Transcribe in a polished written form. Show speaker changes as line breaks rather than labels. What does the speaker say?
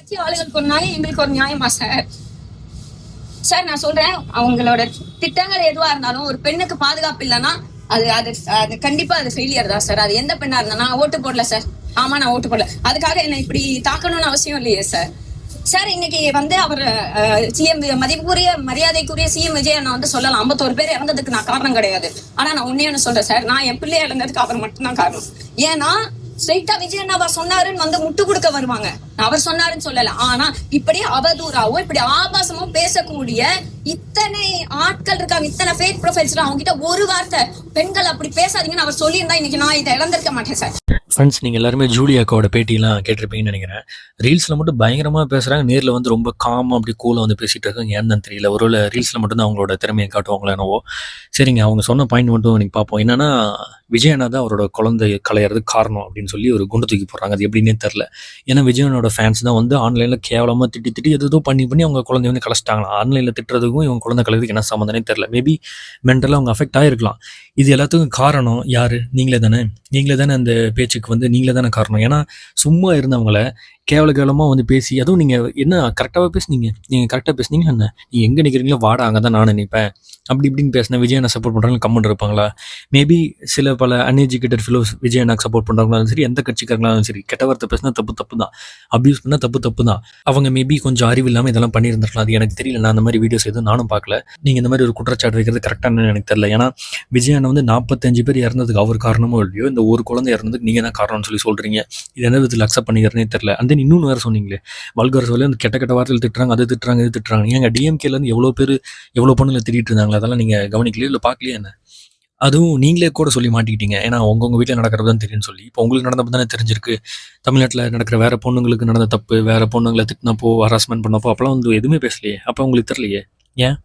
கட்சி ஆளுகளுக்கு ஒரு நியாயம், எங்களுக்கு ஒரு நியாயமா சார்? சார் நான் சொல்றேன், அவங்களோட திட்டங்கள் எதுவா இருந்தாலும் ஒரு பெண்ணுக்கு பாதுகாப்பு இல்லைன்னா அது அது அது கண்டிப்பா அது ஃபெயிலியர் தான் சார். அது எந்த பெண்ணா இருந்தா நான் ஓட்டு போடல சார். ஆமா, நான் ஓட்டு போடல. அதுக்காக என்ன இப்படி தாக்கணும்னு அவசியம் இல்லையே சார். சார் இன்னைக்கு அவர் சிஎம் மதிப்புக்குரிய மரியாதைக்குரிய சிஎம் விஜய் நான் சொல்லலாம் 51 பேர் இறந்ததுக்கு நான் காரணம் கிடையாது. ஆனா நான் உண்மையான சொல்றேன் சார், நான் என் பிள்ளைய இழந்ததுக்கு அவர் மட்டும்தான் காரணம். ஏன்னா ஸ்ட்ரெயிட்டா விஜய் அவர் சொன்னாருன்னு முட்டு கொடுக்க வருவாங்க. அவர் சொன்னாருன்னு சொல்லல. ஆனா இப்படி அவதூறாவோ இப்படி ஆபாசமோ பேசக்கூடிய இத்தனை ஆட்கள் இருக்காங்க, இத்தனை ஃபேக் ப்ரொஃபைல்ஸ். அவங்க கிட்ட ஒரு வார்த்தை பெண்கள் அப்படி பேசாதீங்கன்னு அவர் சொல்லியிருந்தா இன்னைக்கு நான் இதை இழந்திருக்க மாட்டேன் சார்.
ஃப்ரெண்ட்ஸ், நீங்கள் எல்லாருமே ஜூலி அக்காவோட பேட்டிலாம் கேட்டிருப்பீங்கன்னு நினைக்கிறேன். ரீல்ஸில் மட்டும் பயங்கரமாக பேசுகிறாங்க, நேரில் வந்து ரொம்ப காமாக அப்படி கூலாக வந்து பேசிகிட்டு இருக்காங்க. ஏன்னு தான் தெரியல. ஒருவேளை ரீல்ஸில் மட்டும்தான் அவங்களோட திறமையை காட்டுவாங்களோ என்னவோ. சரிங்க, அவங்க சொன்ன பாயிண்ட் மட்டும் நீங்கள் பார்ப்போம். என்னென்னா, விஜயண்ணா தான் அவரோட குழந்தை கலையிறதுக்கு காரணம் அப்படின்னு சொல்லி ஒரு குண்டு தூக்கி போடுறாங்க. அது எப்படின்னே தெரில. ஏன்னா விஜயனோட ஃபேன்ஸ் தான் வந்து ஆன்லைனில் கேவலமாக திட்டி எதோ பண்ணி அவங்க குழந்தைய வந்து கலைச்சிட்டாங்களாம். ஆன்லைனில் திட்டுறதுக்கும் இவங்க குழந்தை கலைறதுக்கு என்ன சம்மந்தனே தெரில. மேபி மென்டலாக அவங்க அஃபெக்ட் ஆகிருக்கலாம். இது எல்லாத்துக்கும் காரணம் யார்? நீங்களே தானே அந்த பேச்சுக்கு வந்து நீங்களே தானே காரணம். ஏன்னா சும்மா இருந்தவங்கள கேவலமாக வந்து பேசி, அதுவும் நீங்கள் என்ன கரெக்டாக பேசுனீங்க, நீங்கள் கரெக்டாக பேசுனீங்க, என்ன நீங்கள் எங்கே நிற்கிறீங்களோ வாடா, அங்கே தான் நான் நினைப்பேன் அப்படி இப்படின்னு பேசினா விஜய் என்ன சப்போர்ட் பண்ணுறாங்க கம்மன் இருப்பாங்களா? மேபி சில பல அன்எஜுகேட்டட் ஃபிலோஸ் விஜய் எனக்கு சப்போர்ட் பண்ணுறாங்களாலும் சரி, எந்த கட்சிக்காரங்களாலும் சரி, கெட்ட வார்த்தை பேசினா தப்பு தான், அப்யூஸ் பண்ணால் தப்பு தான். அவங்க மேபி கொஞ்சம் அறிவு இல்லாமல் இதெல்லாம் பண்ணியிருந்துருக்கலாம். அது எனக்கு தெரியல. நான் அந்த மாதிரி வீடியோஸ் எதுவும் நானும் பார்க்கல. நீங்கள் இந்த மாதிரி ஒரு குற்றச்சாட்டு வைக்கிறது கரெக்டானு எனக்கு தெரியல. ஏன்னா விஜய் அண்ணன் வந்து 45 பேர் இறந்ததுக்கு அவர் காரணமோ இல்லையோ, இந்த ஒரு குழந்தை இறந்ததுக்கு நீங்கள் தான் காரணம்னு சொல்கிறீங்க. இது என்ன விதத்தில் அக்செப்ட் பண்ணிக்கிறனே தெரியல. அந்த இன்னொன்று வேறு சொன்னீங்களே, வல்கர் சொல்லி அந்த கெட்ட வார்த்தையில் திட்டுறாங்க, அது திட்டுறாங்க. ஏங்க டிஎம்கேலேருந்து எவ்வளோ பொண்ணுங்களை திட்டிட்டு இருந்தாங்க, அதெல்லாம் நீங்கள் கவனிக்கலையோ இல்லை பார்க்கலையே என்ன? அதுவும் நீங்களே கூட சொல்லி மாட்டிக்கிட்டீங்க. ஏன்னா உங்கள் வீட்டில் நடக்கிறது தான் தெரியும்னு சொல்லி. இப்போ உங்களுக்கு நடந்தப்போ தானே தெரிஞ்சிருக்கு. தமிழ்நாட்டில் நடக்கிற வேறு பொண்ணுங்களுக்கு நடந்த தப்பு, வேறு பொண்ணுங்களை திட்டினப்போ, ஹராஸ்மெண்ட் பண்ணப்போ அப்போலாம் வந்து எதுவுமே பேசலையே. அப்போ உங்களுக்கு தெரியலையே ஏன்?